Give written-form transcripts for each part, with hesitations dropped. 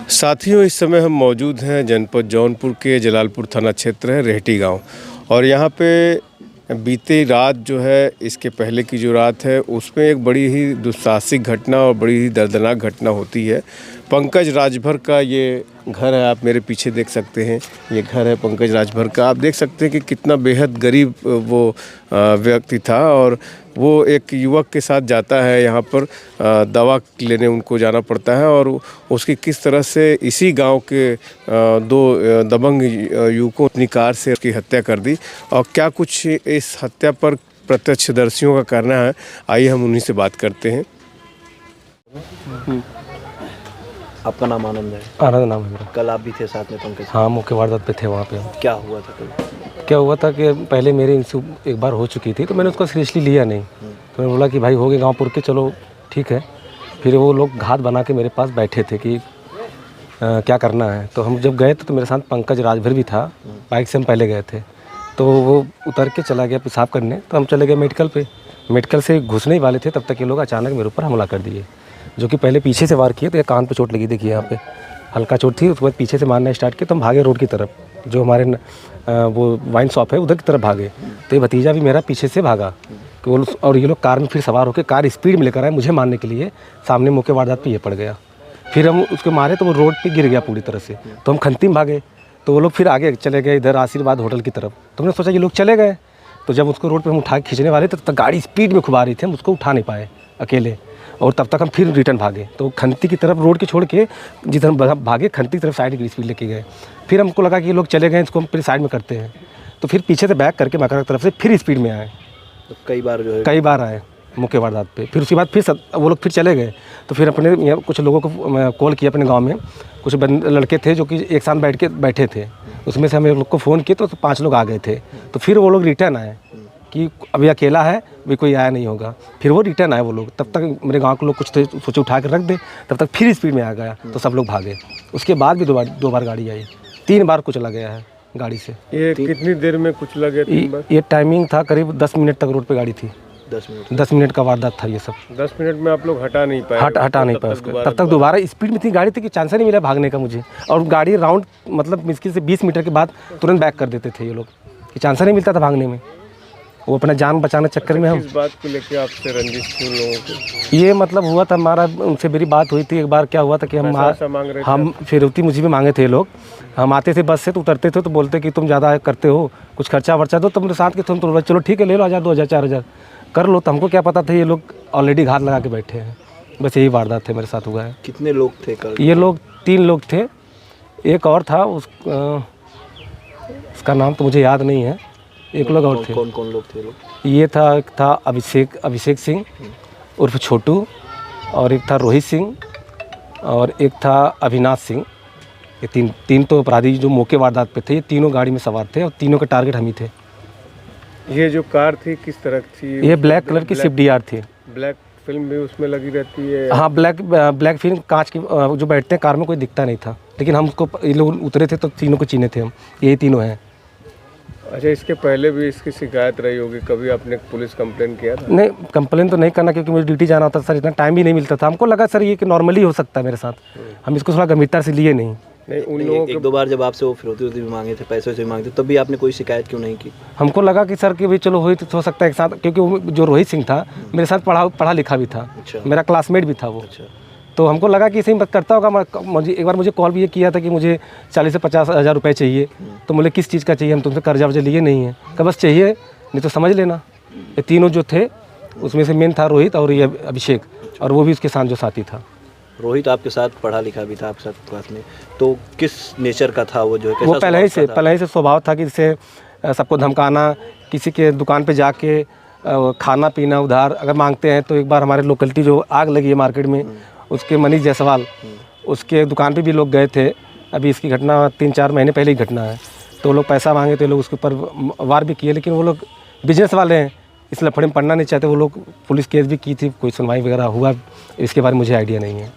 साथियों, इस समय हम मौजूद हैं जनपद जौनपुर के जलालपुर थाना क्षेत्र है रेहटी गांव। और यहाँ पे बीती रात जो है, इसके पहले की जो रात है उसमें एक बड़ी ही दुस्साहसिक घटना और बड़ी ही दर्दनाक घटना होती है। पंकज राजभर का ये घर है, आप मेरे पीछे देख सकते हैं। ये घर है पंकज राजभर का। आप देख सकते हैं कि कितना बेहद गरीब वो व्यक्ति था और वो एक युवक के साथ जाता है यहाँ पर दवा लेने उनको जाना पड़ता है। और उसकी किस तरह से इसी गांव के दो दबंग युवकों अपनी कार से उसकी हत्या कर दी और क्या कुछ इस हत्या पर प्रत्यक्षदर्शियों का कहना है, आइए हम उन्हीं से बात करते हैं। आपका नाम आनंद है? आनंद नाम है मेरा। कल आप भी थे साथ में पंकज? हाँ, मुख्य वारदात पे थे वहाँ पे। क्या हुआ था कल? क्या हुआ था कि पहले मेरी इनसे एक बार हो चुकी थी, तो मैंने उसको सीरियसली लिया नहीं। तो मैंने बोला कि भाई हो गए गाँवपुर के, चलो ठीक है। फिर वो लोग घात बना के मेरे पास बैठे थे कि क्या करना है। तो हम जब गए तो मेरे साथ पंकज राजभर भी था। बाइक से हम पहले गए थे, तो वो उतर के चला गया पेशाब करने। तो हम चले गए मेडिकल पे। मेडिकल से घुसने ही वाले थे, तब तक ये लोग अचानक मेरे ऊपर हमला कर दिए, जो कि पहले पीछे से वार किए। तो ये कान पे चोट लगी, देखिए यहाँ पे हल्का चोट थी। उसके बाद पीछे से मारना स्टार्ट किया, तो हम भागे रोड की तरफ, जो हमारे वो वाइन शॉप है उधर की तरफ भागे। तो ये भतीजा भी मेरा पीछे से भागा कि वो, और ये लोग कार में फिर सवार होकर कार स्पीड में लेकर आए मुझे मारने के लिए। सामने मुख्य वारदात पे ये पड़ गया। फिर हम उसके मारे तो वो रोड पे गिर गया पूरी तरह से। तो हम खंती में भागे, तो वो लोग फिर आगे चले गए इधर आशीर्वाद होटल की तरफ। तो हमने सोचा ये लोग चले गए। तो जब उसको रोड पे हम उठा के खींचने वाले थे, तब तक गाड़ी स्पीड में खुबा रही थी, हम उसको उठा नहीं पाए अकेले। और तब तक हम फिर रिटर्न भागे। तो खंती की तरफ रोड के छोड़ के जिधर हम भागे, खंती की तरफ साइड की स्पीड लेके गए। फिर हमको लगा कि ये लोग चले गए, इसको हम फिर साइड में करते हैं। तो फिर पीछे से बैक करके मकर की तरफ से फिर स्पीड में आए। तो कई बार जो है कई बार आए मुख्य वारदात पे। फिर उसके बाद फिर वो लोग फिर चले गए। तो फिर अपने यहाँ कुछ लोगों को कॉल किया अपने गांव में। कुछ लड़के थे जो कि एक साथ बैठे थे। उसमें से हम लोग को फ़ोन किए, तो 5 लोग आ गए थे। तो फिर वो लोग रिटर्न आए कि अभी अकेला है, भी कोई आया नहीं होगा। फिर वो रिटर्न आए वो लोग। तब तक मेरे गांव के लोग कुछ थे, सोचे उठा के रख दे। तब तक फिर स्पीड में आ गया, तो सब लोग भागे। उसके बाद भी दो बार गाड़ी आई, 3 बार कुचला गया है गाड़ी से। ये कितनी देर में कुचला गया? ये टाइमिंग था करीब 10 मिनट तक रोड पे गाड़ी थी। 10 मिनट का वारदात था ये सब। 10 मिनट में आप लोग हटा नहीं पाए? हटा नहीं पाए उसको। तब तक दोबारा स्पीड में इतनी गाड़ी थी कि चांस नहीं मिला भागने का मुझे। और गाड़ी राउंड मतलब मुश्किल से 20 मीटर के बाद तुरंत बैक कर देते थे ये लोग, कि चांस नहीं मिलता था भागने में। वो अपना जान बचाने चक्कर में हम। इस बात को लेके आपसे रंजिश थी लोगों को? ये मतलब हुआ था, हमारा उनसे मेरी बात हुई थी। एक बार क्या हुआ था कि हम फिरौती मुझे भी मांगे थे लोग। हम आते थे बस से, तो उतरते थे तो बोलते कि तुम ज़्यादा करते हो, कुछ खर्चा वर्चा दो। तुम साथ के तुम तो चलो ठीक है, ले लो 1000 2000 4000 कर लो। तो हमको क्या पता था ये लोग ऑलरेडी घात लगा के बैठे हैं। बस यही वारदात थे मेरे साथ हुआ है। कितने लोग थे कल? ये लोग 3 लोग थे। एक और था, उसका नाम तो मुझे याद नहीं है। एक लोग और थे। कौन लोग थे लोग? एक था अभिषेक सिंह उर्फ छोटू, और एक था रोहित सिंह, और एक था अविनाश सिंह। ये तीन तो अपराधी जो मौके वारदात पे थे। ये तीनों गाड़ी में सवार थे और तीनों के टारगेट हम ही थे। ये जो कार थी किस तरह की थी? ये ब्लैक कलर की स्विफ्ट डिज़ायर थी। ब्लैक फिल्म भी उसमें लगी रहती है? हाँ, ब्लैक फिल्म कांच की। जो बैठते हैं कार में कोई दिखता नहीं था, लेकिन हम उसको, ये लोग उतरे थे तो तीनों को चीने थे हम। यही तीनों हैं। अच्छा, इसके पहले भी इसकी शिकायत रही होगी, कभी आपने पुलिस कंप्लेन किया था? नहीं, कंप्लेन तो नहीं करना, क्योंकि मुझे ड्यूटी जाना होता था सर। इतना टाइम भी नहीं मिलता था। हमको लगा सर ये कि नॉर्मली हो सकता है मेरे साथ। हम इसको थोड़ा गंभीरता से लिए नहीं। उन लोगों एक दो बार जब आपसे वो फिरौती भी मांगे थे, पैसे भी मांगे थे, तब भी आपने कोई शिकायत क्यों नहीं की? हमको लगा कि सर कि भाई चलो हो सकता है एक साथ, क्योंकि वो जो रोहित सिंह था मेरे साथ पढ़ा लिखा भी था। अच्छा। मेरा क्लासमेट भी था वो। अच्छा। तो हमको लगा कि इसे ही करता होगा। एक बार मुझे कॉल भी ये किया था कि मुझे 40 से 50 हज़ार रुपये चाहिए। तो बोले किस चीज़ का चाहिए, हम तुमसे कर्जा वर्जा लिए नहीं है। का बस चाहिए, नहीं तो समझ लेना। ये तीनों जो थे, उसमें से मेन था रोहित और ये अभिषेक, और वो भी उसके साथ जो साथी था। रोहित आपके साथ पढ़ा लिखा भी था, आपके साथ क्लास में। तो किस नेचर का था वो? जो है वो पहले ही से स्वभाव था कि जैसे सबको धमकाना, किसी के दुकान पे जाके खाना पीना उधार अगर मांगते हैं। तो एक बार हमारे लोकलिटी जो आग लगी है मार्केट में, उसके मनीष जायसवाल, उसके दुकान पे भी लोग गए थे। अभी इसकी घटना 3-4 महीने पहले ही घटना है। तो लोग पैसा मांगे तो लोग उसके ऊपर वार भी किए, लेकिन वो लोग बिजनेस वाले हैं, इस लफड़े में पढ़ना नहीं चाहते। वो लोग पुलिस केस भी की थी, कोई सुनवाई वगैरह हुआ इसके बारे में मुझे आइडिया नहीं है।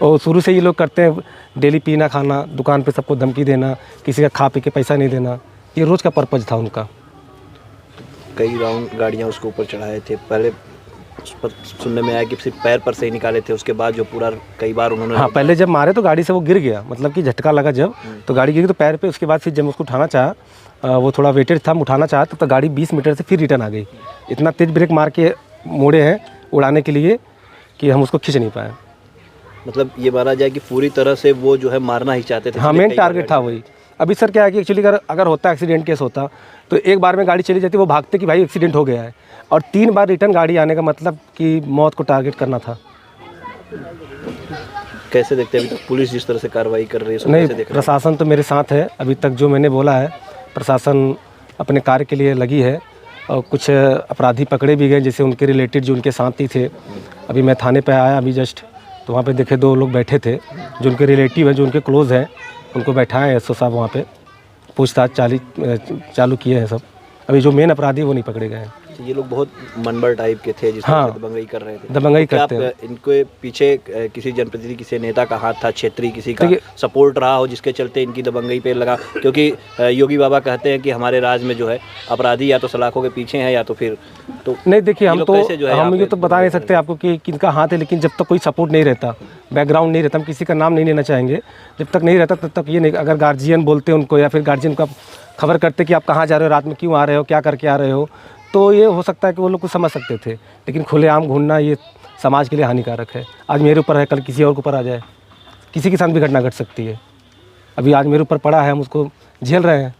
और शुरू से ये लोग करते हैं, डेली पीना खाना, दुकान पे सबको धमकी देना, किसी का खा पी के पैसा नहीं देना, ये रोज़ का पर्पज़ था उनका। कई राउंड गाड़ियाँ उसके ऊपर चढ़ाए थे, पहले सुनने में आया कि सिर्फ पैर पर से ही निकाले थे, उसके बाद जो पूरा कई बार उन्होंने हाँ, पहले जब मारे तो गाड़ी से वो गिर गया, मतलब कि झटका लगा जब, तो गाड़ी गिरी तो पैर पे, उसके बाद फिर जब उसको उठाना चाहा, वो थोड़ा वेटेड था, उठाना चाहा तब तो गाड़ी 20 मीटर से फिर रिटर्न आ गई। इतना तेज़ ब्रेक मार के मोड़े हैं उड़ाने के लिए कि हम उसको खींच नहीं पाए। मतलब ये माना जाए कि पूरी तरह से वो जो है मारना ही चाहते थे। हाँ, इसलिए मेन कई बार टारगेट था वही। अभी सर क्या है कि एक्चुअली अगर होता एक्सीडेंट केस होता तो एक बार में गाड़ी चली जाती, वो भागते कि भाई एक्सीडेंट हो गया है, और 3 बार रिटर्न गाड़ी आने का मतलब कि मौत को टारगेट करना था। कैसे देखते हैं अभी तक पुलिस जिस तरह से कार्रवाई कर रही है, उसको नहीं, कैसे देख रहे हैं? प्रशासन तो मेरे साथ है, अभी तक जो मैंने बोला है प्रशासन अपने कार्य के लिए लगी है, और कुछ अपराधी पकड़े भी गए, जैसे उनके रिलेटेड जो उनके साथी थे। अभी मैं थाने पे आया अभी जस्ट, तो वहाँ पे देखे 2 लोग बैठे थे जो उनके रिलेटिव हैं, जो उनके क्लोज़ हैं, उनको बैठाए हैं एसओ साहब वहाँ पे, पूछताछ चालू किए हैं सब। अभी जो मेन अपराधी वो नहीं पकड़े गए हैं। ये लोग बहुत मनबर टाइप के थे, जिस तरह हाँ, से दबंगई कर रहे थे। दबंगई तो क्या करते हैं। इनके पीछे किसी जनप्रतिनिधि, किसी नेता का हाथ था, क्षेत्रीय किसी का देखिए- सपोर्ट रहा हो, जिसके चलते इनकी दबंगई पे लगा? क्योंकि योगी बाबा कहते हैं कि हमारे राज्य में जो है अपराधी या तो सलाखों के पीछे हैं या तो फिर तो नहीं, देखिए हम लोग कैसे जो है यहाँ ये पे तो बता नहीं सकते आपको कि किनका हाथ है, लेकिन जब तक कोई सपोर्ट नहीं रहता, बैकग्राउंड नहीं रहता, हम किसी का नाम नहीं लेना चाहेंगे, जब तक नहीं रहता तब तक ये नहीं। अगर गार्जियन बोलते उनको, या फिर गार्जियन को खबर करते कि आप कहाँ जा रहे हो, रात में क्यों आ रहे हो, क्या करके आ रहे हो, तो ये हो सकता है कि वो लोग कुछ समझ सकते थे। लेकिन खुलेआम घूमना ये समाज के लिए हानिकारक है। आज मेरे ऊपर है, कल किसी और के ऊपर आ जाए, किसी के साथ भी घटना घट सकती है। अभी आज मेरे ऊपर पड़ा है, हम उसको झेल रहे हैं।